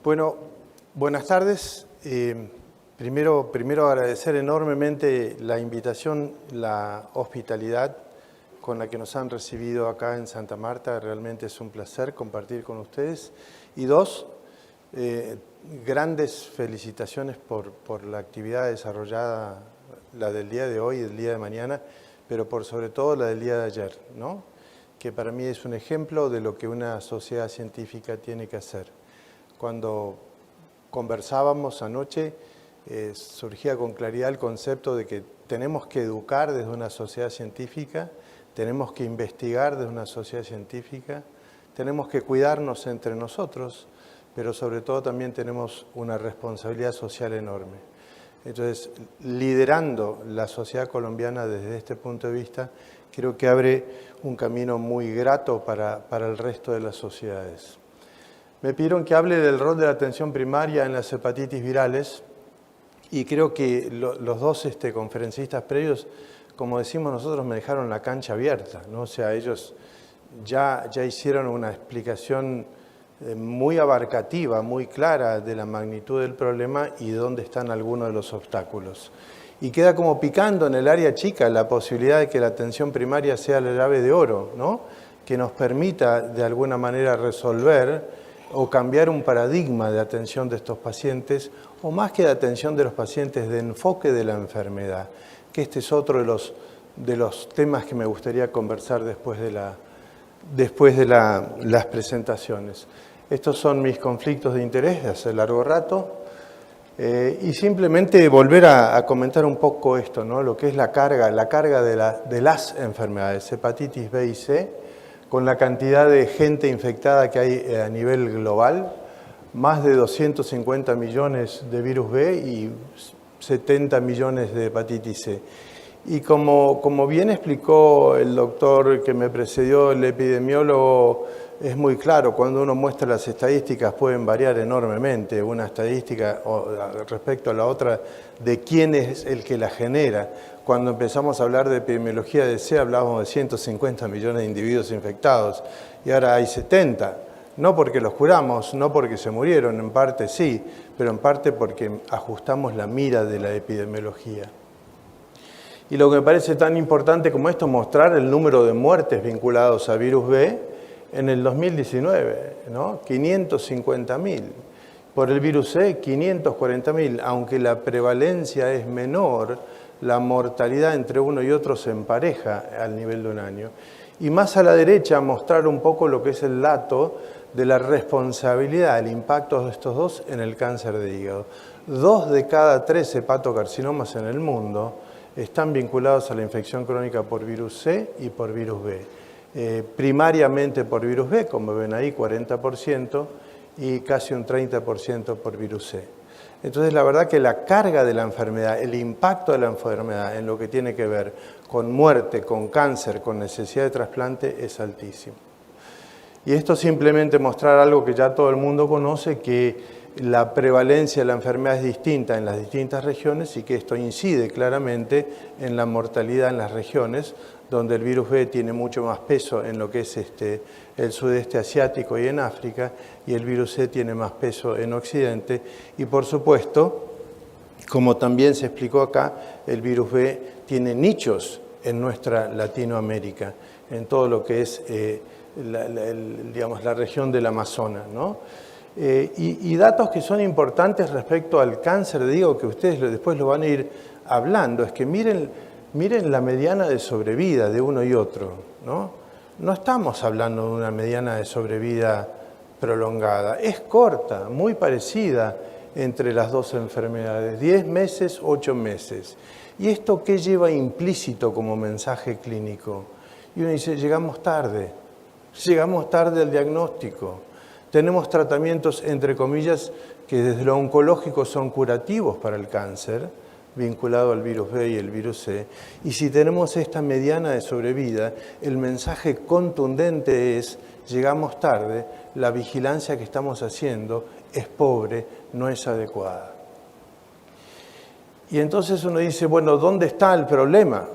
Bueno, buenas tardes. Primero agradecer enormemente la invitación, la hospitalidad con la que nos han recibido acá en Santa Marta. Realmente es un placer compartir con ustedes. Y dos, grandes felicitaciones por la actividad desarrollada, la del día de hoy y del día de mañana, pero por sobre todo la del día de ayer, ¿no? Que para mí es un ejemplo de lo que una sociedad científica tiene que hacer. Cuando conversábamos anoche, surgía con claridad el concepto de que tenemos que educar desde una sociedad científica, tenemos que investigar desde una sociedad científica, tenemos que cuidarnos entre nosotros, pero sobre todo también tenemos una responsabilidad social enorme. Entonces, liderando la sociedad colombiana desde este punto de vista, creo que abre un camino muy grato para el resto de las sociedades. Me pidieron que hable del rol de la atención primaria en las hepatitis virales y creo que los dos conferencistas previos, como decimos nosotros, me dejaron la cancha abierta, ¿no? O sea, ellos ya hicieron una explicación muy abarcativa, muy clara de la magnitud del problema y dónde están algunos de los obstáculos. Y queda como picando en el área chica la posibilidad de que la atención primaria sea la llave de oro, ¿no? Que nos permita de alguna manera resolver o cambiar un paradigma de atención de estos pacientes, o más que de atención de los pacientes, de enfoque de la enfermedad, que este es otro de los temas que me gustaría conversar después de las presentaciones. Estos son mis conflictos de interés de hace largo rato, y simplemente volver a comentar un poco esto, ¿no? Lo que es la carga de las enfermedades, hepatitis B y C, con la cantidad de gente infectada que hay a nivel global, más de 250 millones de virus B y 70 millones de hepatitis C. Y como bien explicó el doctor que me precedió, el epidemiólogo, es muy claro, cuando uno muestra las estadísticas pueden variar enormemente, una estadística respecto a la otra, de quién es el que la genera. Cuando empezamos a hablar de epidemiología de C, hablábamos de 150 millones de individuos infectados, y ahora hay 70. No porque los curamos, no porque se murieron, en parte sí, pero en parte porque ajustamos la mira de la epidemiología. Y lo que me parece tan importante como esto, mostrar el número de muertes vinculados a virus B en el 2019, ¿no? 550.000. Por el virus C, 540.000. Aunque la prevalencia es menor, la mortalidad entre uno y otro se empareja al nivel de un año. Y más a la derecha, mostrar un poco lo que es el dato de la responsabilidad, el impacto de estos dos en el cáncer de hígado. 2 de cada 3 hepatocarcinomas en el mundo están vinculados a la infección crónica por virus C y por virus B. Primariamente por virus B, como ven ahí, 40%, y casi un 30% por virus C. Entonces, la verdad que la carga de la enfermedad, el impacto de la enfermedad en lo que tiene que ver con muerte, con cáncer, con necesidad de trasplante, es altísimo. Y esto simplemente mostrar algo que ya todo el mundo conoce, que la prevalencia de la enfermedad es distinta en las distintas regiones y que esto incide claramente en la mortalidad en las regiones donde el virus B tiene mucho más peso en lo que es el sudeste asiático y en África, y el virus C tiene más peso en Occidente. Y por supuesto, como también se explicó acá, el virus B tiene nichos en nuestra Latinoamérica, en todo lo que es la región del Amazonas, ¿no? Y datos que son importantes respecto al cáncer de hígado, que ustedes después lo van a ir hablando, es que miren la mediana de sobrevida de uno y otro, ¿no? No estamos hablando de una mediana de sobrevida prolongada, es corta, muy parecida entre las dos enfermedades, 10 meses, 8 meses. ¿Y esto qué lleva implícito como mensaje clínico? Y uno dice, llegamos tarde al diagnóstico. Tenemos tratamientos, entre comillas, que desde lo oncológico son curativos para el cáncer, vinculado al virus B y el virus C. Y si tenemos esta mediana de sobrevida, el mensaje contundente es, llegamos tarde, la vigilancia que estamos haciendo es pobre, no es adecuada. Y entonces uno dice, bueno, ¿dónde está el problema?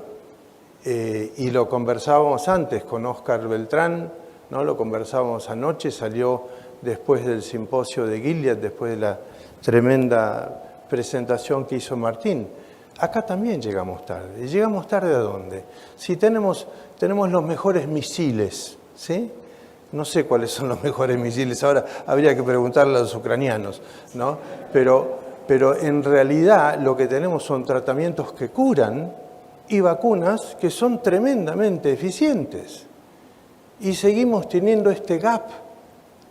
Y lo conversábamos antes con Óscar Beltrán, ¿no? Lo conversábamos anoche, salió después del simposio de Gilead, después de la tremenda presentación que hizo Martín. Acá también llegamos tarde. ¿Y llegamos tarde a dónde? Si tenemos los mejores misiles, ¿sí? No sé cuáles son los mejores misiles, ahora habría que preguntarle a los ucranianos, ¿no? Pero en realidad lo que tenemos son tratamientos que curan y vacunas que son tremendamente eficientes. Y seguimos teniendo este gap,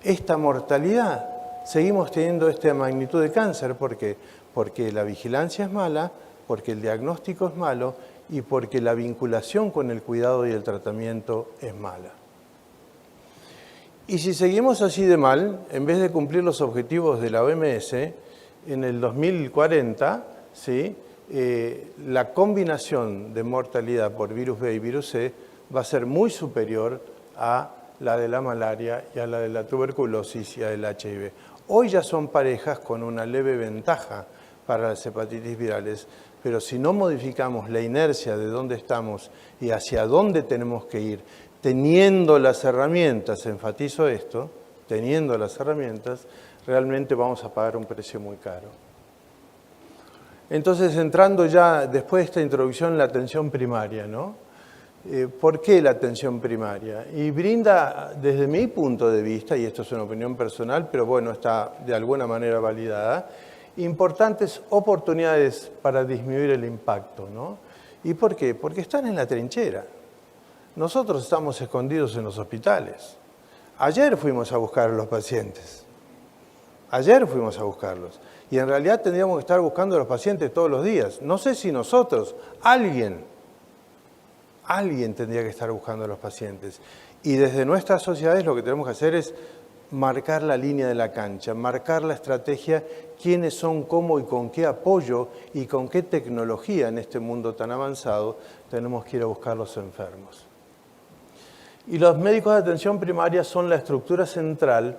esta mortalidad, seguimos teniendo esta magnitud de cáncer. ¿Por qué? Porque la vigilancia es mala, porque el diagnóstico es malo y porque la vinculación con el cuidado y el tratamiento es mala. Y si seguimos así de mal, en vez de cumplir los objetivos de la OMS, en el 2040, ¿sí? La combinación de mortalidad por virus B y virus C va a ser muy superior a la de la malaria y a la de la tuberculosis y a del HIV. Hoy ya son parejas con una leve ventaja para las hepatitis virales, pero si no modificamos la inercia de dónde estamos y hacia dónde tenemos que ir, teniendo las herramientas, enfatizo esto, teniendo las herramientas, realmente vamos a pagar un precio muy caro. Entonces, entrando ya después de esta introducción en la atención primaria, ¿no? ¿Por qué la atención primaria? Y brinda, desde mi punto de vista, y esto es una opinión personal, pero bueno, está de alguna manera validada, importantes oportunidades para disminuir el impacto, ¿no? ¿Y por qué? Porque están en la trinchera. Nosotros estamos escondidos en los hospitales. Ayer fuimos a buscar a los pacientes. Ayer fuimos a buscarlos. Y en realidad tendríamos que estar buscando a los pacientes todos los días. No sé si nosotros, alguien tendría que estar buscando a los pacientes. Y desde nuestras sociedades lo que tenemos que hacer es marcar la línea de la cancha, marcar la estrategia, quiénes son, cómo y con qué apoyo y con qué tecnología en este mundo tan avanzado tenemos que ir a buscar a los enfermos. Y los médicos de atención primaria son la estructura central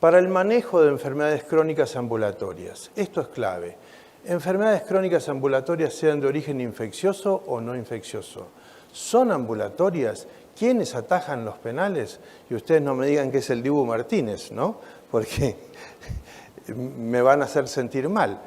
para el manejo de enfermedades crónicas ambulatorias. Esto es clave. Enfermedades crónicas ambulatorias sean de origen infeccioso o no infeccioso. ¿Son ambulatorias? ¿Quiénes atajan los penales? Y ustedes no me digan que es el Dibu Martínez, ¿no? Porque me van a hacer sentir mal.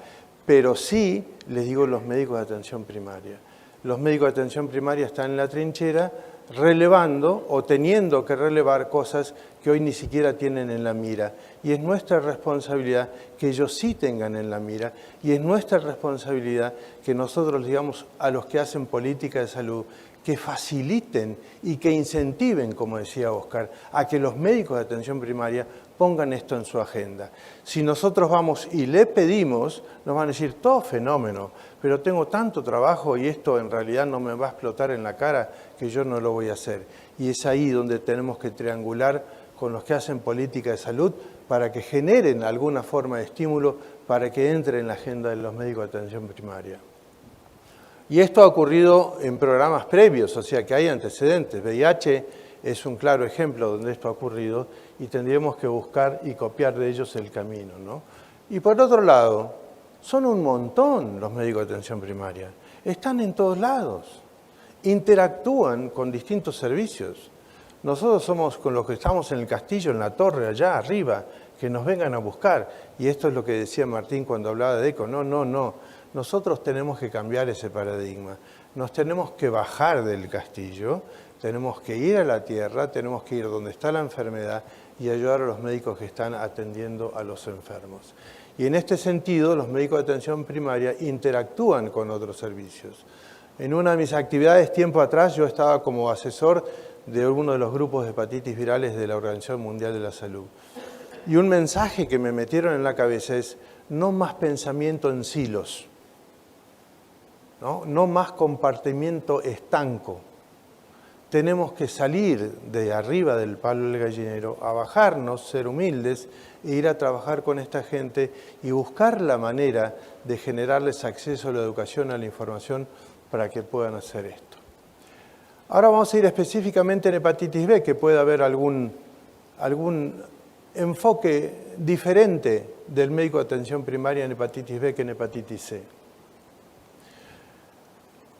Pero sí, les digo, los médicos de atención primaria. Los médicos de atención primaria están en la trinchera relevando o teniendo que relevar cosas que hoy ni siquiera tienen en la mira. Y es nuestra responsabilidad que ellos sí tengan en la mira y es nuestra responsabilidad que nosotros digamos a los que hacen política de salud que faciliten y que incentiven, como decía Oscar, a que los médicos de atención primaria pongan esto en su agenda. Si nosotros vamos y le pedimos, nos van a decir, todo fenómeno, pero tengo tanto trabajo y esto en realidad no me va a explotar en la cara que yo no lo voy a hacer. Y es ahí donde tenemos que triangular con los que hacen política de salud para que generen alguna forma de estímulo para que entre en la agenda de los médicos de atención primaria. Y esto ha ocurrido en programas previos, o sea que hay antecedentes. VIH es un claro ejemplo donde esto ha ocurrido y tendríamos que buscar y copiar de ellos el camino, ¿no? Y por otro lado, son un montón los médicos de atención primaria. Están en todos lados. Interactúan con distintos servicios. Nosotros somos con los que estamos en el castillo, en la torre, allá arriba, que nos vengan a buscar. Y esto es lo que decía Martín cuando hablaba de ECO. No. Nosotros tenemos que cambiar ese paradigma. Nos tenemos que bajar del castillo, tenemos que ir a la tierra, tenemos que ir donde está la enfermedad y ayudar a los médicos que están atendiendo a los enfermos. Y en este sentido, los médicos de atención primaria interactúan con otros servicios. En una de mis actividades, tiempo atrás, yo estaba como asesor de uno de los grupos de hepatitis virales de la Organización Mundial de la Salud. Y un mensaje que me metieron en la cabeza es, no más pensamiento en silos. No más compartimiento estanco. Tenemos que salir de arriba del palo del gallinero, a bajarnos, ser humildes e ir a trabajar con esta gente y buscar la manera de generarles acceso a la educación, a la información para que puedan hacer esto. Ahora vamos a ir específicamente en hepatitis B, que puede haber algún enfoque diferente del médico de atención primaria en hepatitis B que en hepatitis C.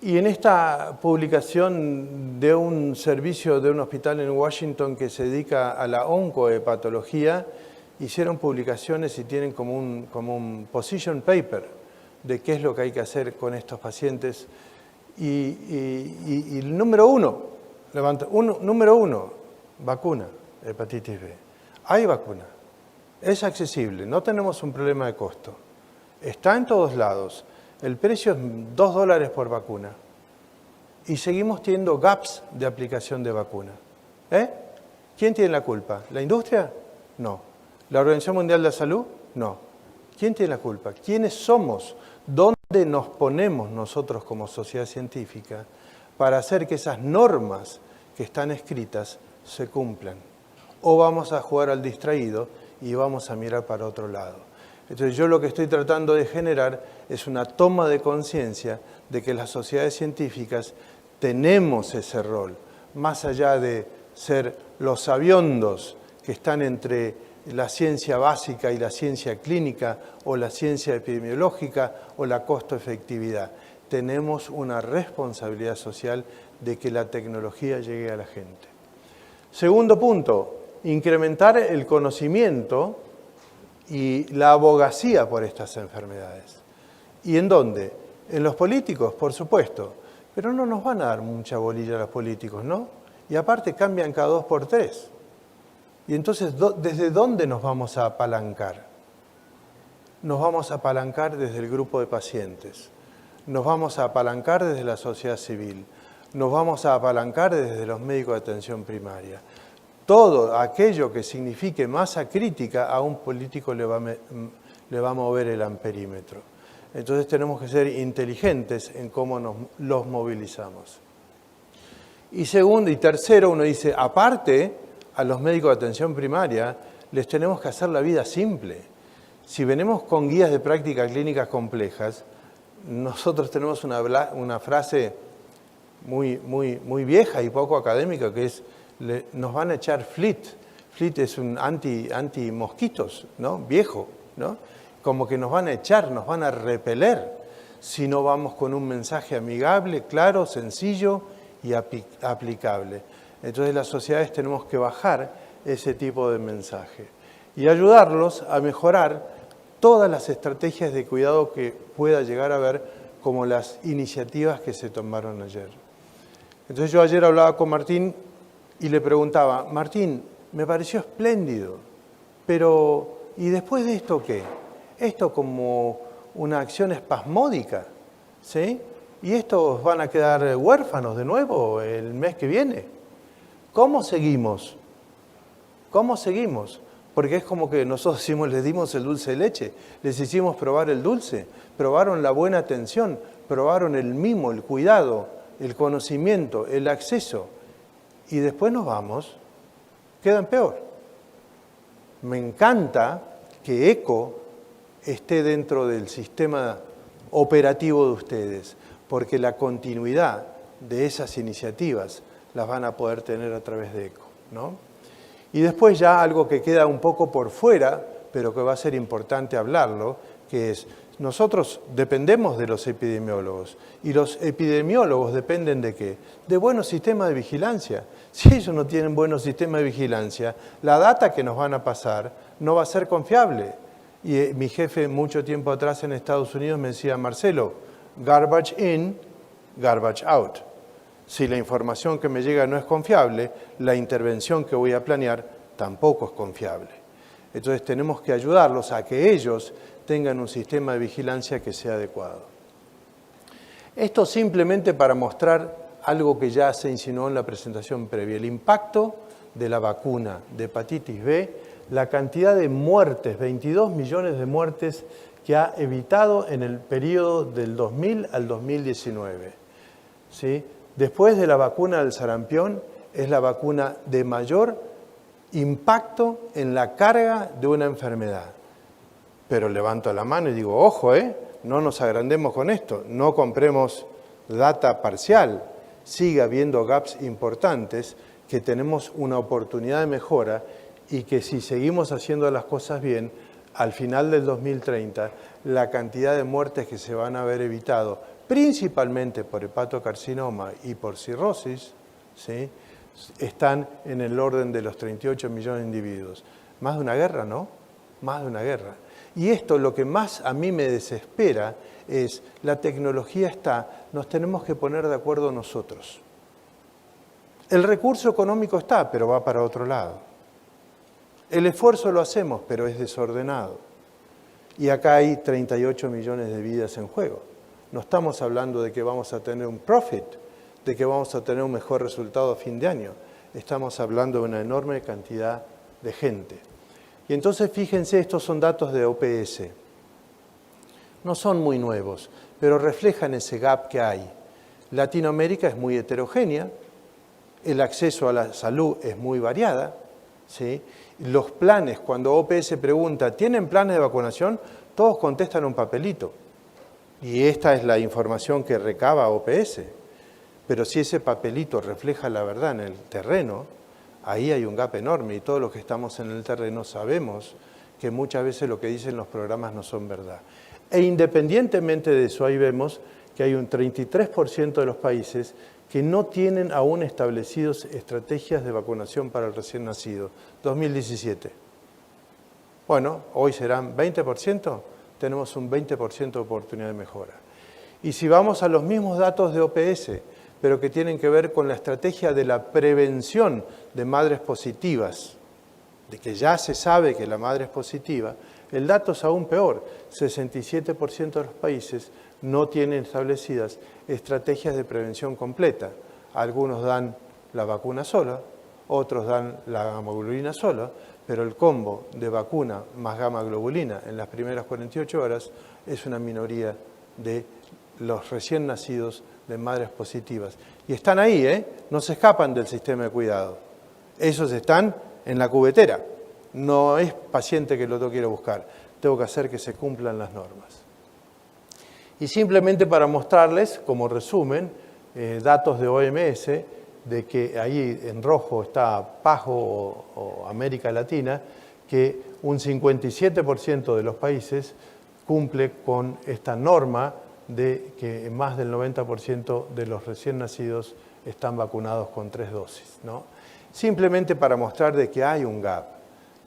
Y en esta publicación de un servicio de un hospital en Washington que se dedica a la oncohepatología, hicieron publicaciones y tienen como un position paper de qué es lo que hay que hacer con estos pacientes. Y el número uno, vacuna, hepatitis B. Hay vacuna, es accesible, no tenemos un problema de costo. Está en todos lados, el precio es $2 por vacuna. Y seguimos teniendo gaps de aplicación de vacuna. ¿Quién tiene la culpa? ¿La industria? No. ¿La Organización Mundial de la Salud? No. ¿Quién tiene la culpa? ¿Quiénes somos? ¿Dónde nos ponemos nosotros como sociedad científica para hacer que esas normas que están escritas se cumplan? ¿O vamos a jugar al distraído y vamos a mirar para otro lado? Entonces yo lo que estoy tratando de generar es una toma de conciencia de que las sociedades científicas tenemos ese rol, más allá de ser los sabiondos que están entre la ciencia básica y la ciencia clínica, o la ciencia epidemiológica, o la costo-efectividad. Tenemos una responsabilidad social de que la tecnología llegue a la gente. Segundo punto, incrementar el conocimiento y la abogacía por estas enfermedades. ¿Y en dónde? En los políticos, por supuesto. Pero no nos van a dar mucha bolilla a los políticos, ¿no? Y aparte cambian cada 2 por 3. Y entonces, ¿desde dónde nos vamos a apalancar? Nos vamos a apalancar desde el grupo de pacientes. Nos vamos a apalancar desde la sociedad civil. Nos vamos a apalancar desde los médicos de atención primaria. Todo aquello que signifique masa crítica a un político le va a mover el amperímetro. Entonces tenemos que ser inteligentes en cómo los movilizamos. Y segundo y tercero, uno dice, aparte, a los médicos de atención primaria les tenemos que hacer la vida simple. Si venimos con guías de práctica clínicas complejas, nosotros tenemos una frase muy vieja y poco académica que es, nos van a echar FLIT. FLIT es un anti-mosquitos, ¿no? Viejo, ¿no? Como que nos van a echar, nos van a repeler si no vamos con un mensaje amigable, claro, sencillo y aplicable. Entonces las sociedades tenemos que bajar ese tipo de mensaje y ayudarlos a mejorar todas las estrategias de cuidado que pueda llegar a haber, como las iniciativas que se tomaron ayer. Entonces yo ayer hablaba con Martín y le preguntaba, Martín, me pareció espléndido, pero ¿y después de esto qué? Esto como una acción espasmódica, ¿sí? ¿Y estos van a quedar huérfanos de nuevo el mes que viene? ¿Cómo seguimos? ¿Cómo seguimos? Porque es como que nosotros les dimos el dulce de leche, les hicimos probar el dulce, probaron la buena atención, probaron el mimo, el cuidado, el conocimiento, el acceso, y después nos vamos, quedan peor. Me encanta que ECO esté dentro del sistema operativo de ustedes, porque la continuidad de esas iniciativas las van a poder tener a través de ECO, ¿no? Y después ya algo que queda un poco por fuera, pero que va a ser importante hablarlo, que es, nosotros dependemos de los epidemiólogos, y los epidemiólogos dependen ¿de qué? De buenos sistemas de vigilancia. Si ellos no tienen buenos sistemas de vigilancia, la data que nos van a pasar no va a ser confiable. Y mi jefe mucho tiempo atrás en Estados Unidos me decía, Marcelo, garbage in, garbage out. Si la información que me llega no es confiable, la intervención que voy a planear tampoco es confiable. Entonces tenemos que ayudarlos a que ellos tengan un sistema de vigilancia que sea adecuado. Esto simplemente para mostrar algo que ya se insinuó en la presentación previa, el impacto de la vacuna de hepatitis B, la cantidad de muertes, 22 millones de muertes que ha evitado en el periodo del 2000 al 2019. ¿Sí? Después de la vacuna del sarampión, es la vacuna de mayor impacto en la carga de una enfermedad. Pero levanto la mano y digo, ojo, no nos agrandemos con esto, no compremos data parcial, sigue habiendo gaps importantes, que tenemos una oportunidad de mejora y que si seguimos haciendo las cosas bien, al final del 2030, la cantidad de muertes que se van a haber evitado, principalmente por hepatocarcinoma y por cirrosis, ¿sí?, están en el orden de los 38 millones de individuos. Más de una guerra, ¿no? más de una guerra. Y esto lo que más a mí me desespera es, la tecnología está, nos tenemos que poner de acuerdo nosotros. El recurso económico está, pero va para otro lado. El esfuerzo lo hacemos, pero es desordenado. Y acá hay 38 millones de vidas en juego. No estamos hablando de que vamos a tener un profit, de que vamos a tener un mejor resultado a fin de año. Estamos hablando de una enorme cantidad de gente. Y entonces fíjense, estos son datos de OPS. No son muy nuevos, pero reflejan ese gap que hay. Latinoamérica es muy heterogénea, el acceso a la salud es muy variada, ¿sí? Los planes, cuando OPS pregunta, ¿tienen planes de vacunación? Todos contestan un papelito. Y esta es la información que recaba OPS. Pero si ese papelito refleja la verdad en el terreno, ahí hay un gap enorme y todos los que estamos en el terreno sabemos que muchas veces lo que dicen los programas no son verdad. E independientemente de eso, ahí vemos que hay un 33% de los países que no tienen aún establecidos estrategias de vacunación para el recién nacido. 2017. Bueno, hoy serán 20%, tenemos un 20% de oportunidad de mejora. Y si vamos a los mismos datos de OPS, pero que tienen que ver con la estrategia de la prevención de madres positivas, de que ya se sabe que la madre es positiva, el dato es aún peor. 67% de los países no tienen establecidas estrategias de prevención completa. Algunos dan la vacuna sola, otros dan la gamma-globulina sola, pero el combo de vacuna más gamma-globulina en las primeras 48 horas es una minoría de los recién nacidos de madres positivas. Y están ahí, no se escapan del sistema de cuidado. Esos están en la cubetera. No es paciente que lo quiero buscar. Tengo que hacer que se cumplan las normas. Y simplemente para mostrarles, como resumen, datos de OMS, de que ahí en rojo está PAHO o América Latina, que un 57% de los países cumple con esta norma de que más del 90% de los recién nacidos están vacunados con 3 dosis, ¿no? Simplemente para mostrar de que hay un gap,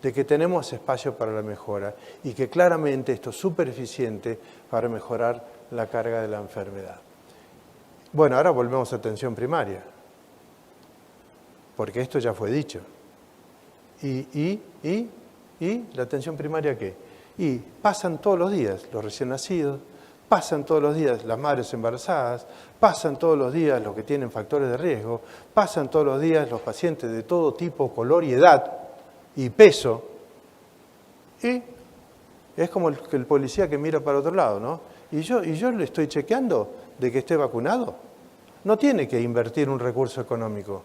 de que tenemos espacio para la mejora y que claramente esto es súper eficiente para mejorar la carga de la enfermedad. Bueno, ahora volvemos a atención primaria, porque esto ya fue dicho. ¿Y la atención primaria qué? Y pasan todos los días los recién nacidos, pasan todos los días las madres embarazadas, pasan todos los días los que tienen factores de riesgo, pasan todos los días los pacientes de todo tipo, color y edad y peso. Y es como el policía que mira para otro lado, ¿no? Y yo le estoy chequeando de que esté vacunado. No tiene que invertir un recurso económico.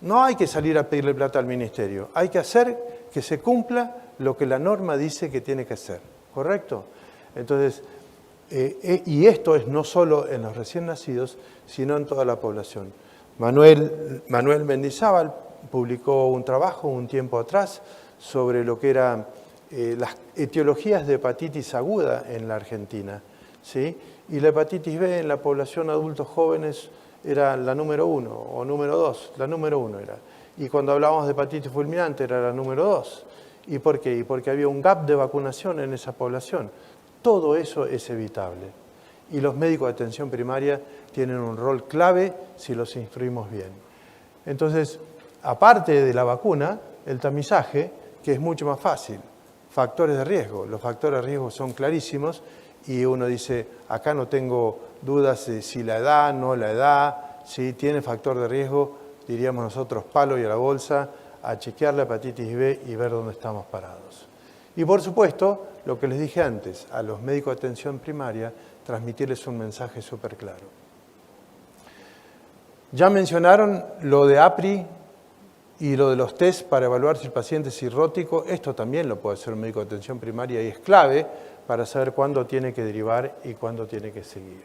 No hay que salir a pedirle plata al ministerio. Hay que hacer que se cumpla lo que la norma dice que tiene que hacer. ¿Correcto? Entonces, y esto es no solo en los recién nacidos, sino en toda la población. Manuel Mendizábal publicó un trabajo un tiempo atrás sobre lo que eran las etiologías de hepatitis aguda en la Argentina, ¿sí? Y la hepatitis B en la población adultos jóvenes era la número 1 o número 2, la número 1 era. Y cuando hablábamos de hepatitis fulminante era la número 2. ¿Y por qué? Y porque había un gap de vacunación en esa población. Todo eso es evitable. Y los médicos de atención primaria tienen un rol clave si los instruimos bien. Entonces, aparte de la vacuna, el tamizaje, que es mucho más fácil. Factores de riesgo. Los factores de riesgo son clarísimos y uno dice, acá no tengo dudas de si la edad, no la edad, si tiene factor de riesgo, diríamos nosotros, palo y a la bolsa, a chequear la hepatitis B y ver dónde estamos parados. Y por supuesto, lo que les dije antes, a los médicos de atención primaria, transmitirles un mensaje súper claro. Ya mencionaron lo de APRI y lo de los test para evaluar si el paciente es cirrótico. Esto también lo puede hacer un médico de atención primaria y es clave para saber cuándo tiene que derivar y cuándo tiene que seguir.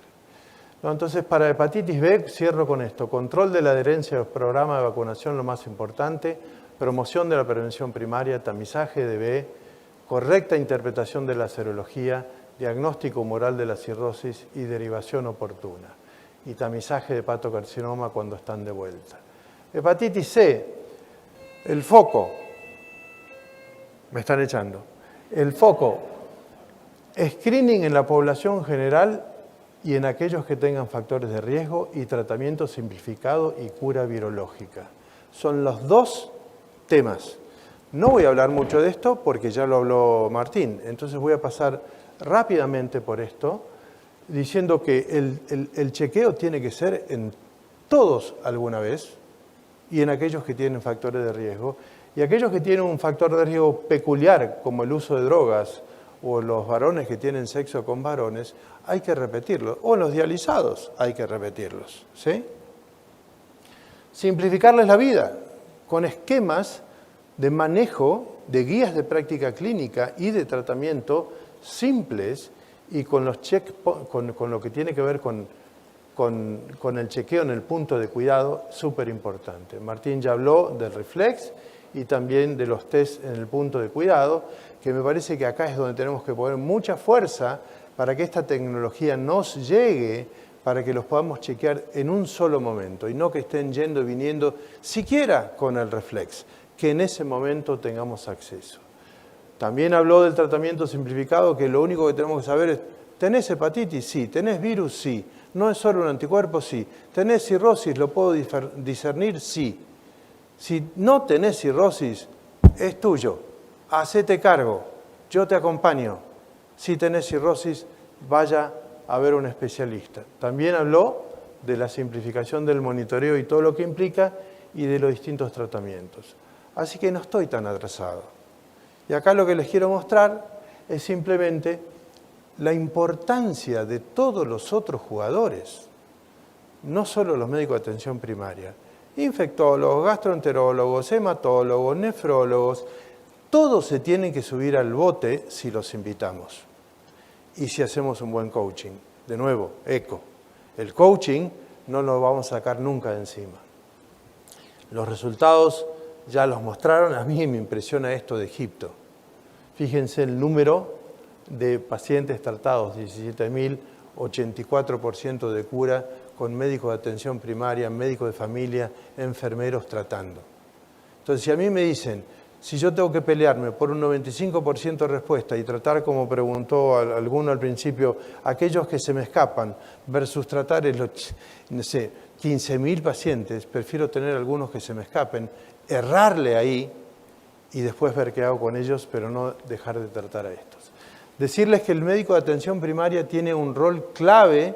¿No? Entonces, para hepatitis B, cierro con esto. Control de la adherencia a los programas de vacunación, lo más importante. Promoción de la prevención primaria, tamizaje de B, correcta interpretación de la serología, diagnóstico humoral de la cirrosis y derivación oportuna. Y tamizaje de hepatocarcinoma cuando están de vuelta. Hepatitis C, el foco. Me están echando. El foco, screening en la población general y en aquellos que tengan factores de riesgo y tratamiento simplificado y cura virológica. Son los dos temas. No voy a hablar mucho de esto porque ya lo habló Martín, entonces voy a pasar rápidamente por esto, diciendo que el chequeo tiene que ser en todos alguna vez y en aquellos que tienen factores de riesgo. Y aquellos que tienen un factor de riesgo peculiar, como el uso de drogas, o los varones que tienen sexo con varones, hay que repetirlo. O los dializados, hay que repetirlos. ¿Sí? Simplificarles la vida con esquemas de manejo, de guías de práctica clínica y de tratamiento simples y con los con lo que tiene que ver con el chequeo en el punto de cuidado, súper importante. Martín ya habló del reflex y también de los test en el punto de cuidado, que me parece que acá es donde tenemos que poner mucha fuerza para que esta tecnología nos llegue, para que los podamos chequear en un solo momento y no que estén yendo y viniendo siquiera con el reflex, que en ese momento tengamos acceso. También habló del tratamiento simplificado, que lo único que tenemos que saber es, ¿tenés hepatitis? Sí. ¿Tenés virus? Sí. ¿No es solo un anticuerpo? Sí. ¿Tenés cirrosis? ¿Lo puedo discernir? Sí. Si no tenés cirrosis, es tuyo. Hacete cargo. Yo te acompaño. Si tenés cirrosis, vaya a ver a un especialista. También habló de la simplificación del monitoreo y todo lo que implica y de los distintos tratamientos. Así que no estoy tan atrasado. Y acá lo que les quiero mostrar es simplemente la importancia de todos los otros jugadores, no solo los médicos de atención primaria, infectólogos, gastroenterólogos, hematólogos, nefrólogos, todos se tienen que subir al bote si los invitamos y si hacemos un buen coaching. De nuevo, eco, el coaching no lo vamos a sacar nunca de encima. Los resultados ya los mostraron, a mí me impresiona esto de Egipto. Fíjense el número de pacientes tratados, 17.000, 84% de cura con médicos de atención primaria, médicos de familia, enfermeros tratando. Entonces, si a mí me dicen, si yo tengo que pelearme por un 95% de respuesta y tratar, como preguntó alguno al principio, aquellos que se me escapan, versus tratar los, no sé, 15.000 pacientes, prefiero tener algunos que se me escapen, errarle ahí y después ver qué hago con ellos, pero no dejar de tratar a estos. Decirles que el médico de atención primaria tiene un rol clave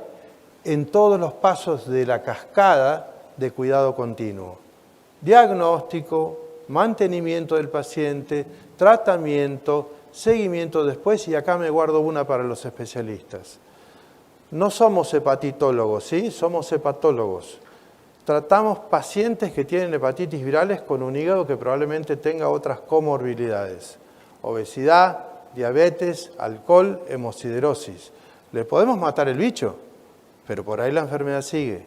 en todos los pasos de la cascada de cuidado continuo. Diagnóstico, mantenimiento del paciente, tratamiento, seguimiento después, y acá me guardo una para los especialistas. No somos hepatitólogos, ¿sí? Somos hepatólogos. Tratamos pacientes que tienen hepatitis virales con un hígado que probablemente tenga otras comorbilidades. Obesidad, diabetes, alcohol, hemosiderosis. ¿Le podemos matar el bicho? Pero por ahí la enfermedad sigue,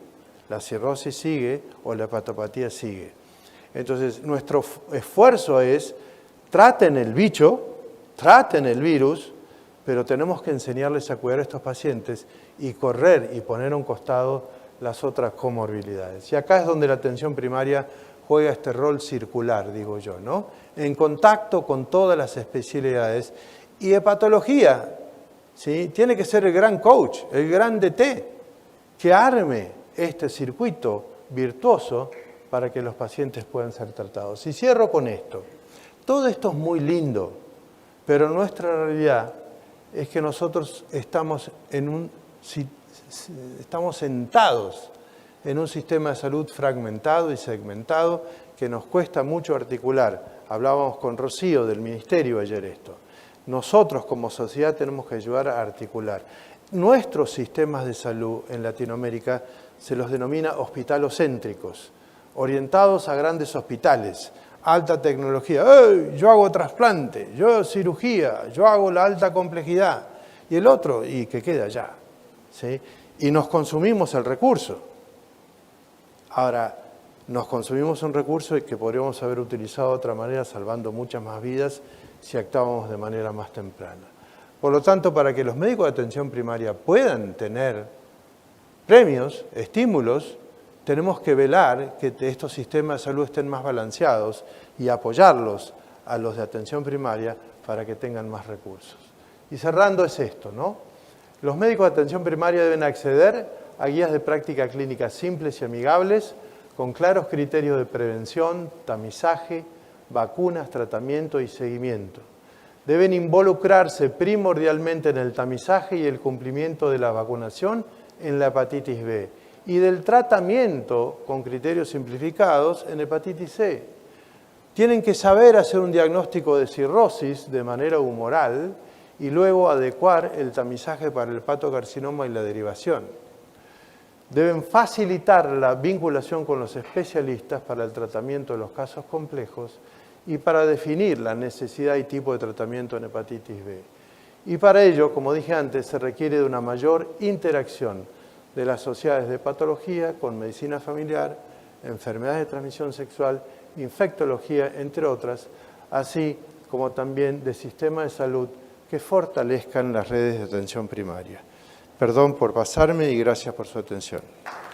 la cirrosis sigue o la hepatopatía sigue. Entonces, nuestro esfuerzo es, traten el bicho, traten el virus, pero tenemos que enseñarles a cuidar a estos pacientes y correr y poner a un costado las otras comorbilidades. Y acá es donde la atención primaria juega este rol circular, digo yo, ¿no? En contacto con todas las especialidades. Y hepatología, ¿sí? Tiene que ser el gran coach, el gran DT, que arme este circuito virtuoso para que los pacientes puedan ser tratados. Y cierro con esto. Todo esto es muy lindo, pero nuestra realidad es que nosotros estamos sentados en un sistema de salud fragmentado y segmentado que nos cuesta mucho articular. Hablábamos con Rocío del Ministerio ayer esto. Nosotros como sociedad tenemos que ayudar a articular. Nuestros sistemas de salud en Latinoamérica se los denomina hospitalocéntricos, orientados a grandes hospitales, alta tecnología. ¡Ey! Yo hago trasplante, yo cirugía, yo hago la alta complejidad. Y el otro, y que queda allá. ¿Sí? Y nos consumimos el recurso. Ahora, nos consumimos un recurso que podríamos haber utilizado de otra manera, salvando muchas más vidas si actuábamos de manera más temprana. Por lo tanto, para que los médicos de atención primaria puedan tener premios, estímulos, tenemos que velar que estos sistemas de salud estén más balanceados y apoyarlos a los de atención primaria para que tengan más recursos. Y cerrando es esto, ¿no? Los médicos de atención primaria deben acceder a guías de práctica clínica simples y amigables, con claros criterios de prevención, tamizaje, vacunas, tratamiento y seguimiento. Deben involucrarse primordialmente en el tamizaje y el cumplimiento de la vacunación en la hepatitis B y del tratamiento con criterios simplificados en hepatitis C. Tienen que saber hacer un diagnóstico de cirrosis de manera humoral y luego adecuar el tamizaje para el hepatocarcinoma y la derivación. Deben facilitar la vinculación con los especialistas para el tratamiento de los casos complejos y para definir la necesidad y tipo de tratamiento en hepatitis B. Y para ello, como dije antes, se requiere de una mayor interacción de las sociedades de patología con medicina familiar, enfermedades de transmisión sexual, infectología, entre otras, así como también de sistemas de salud que fortalezcan las redes de atención primaria. Perdón por pasarme y gracias por su atención.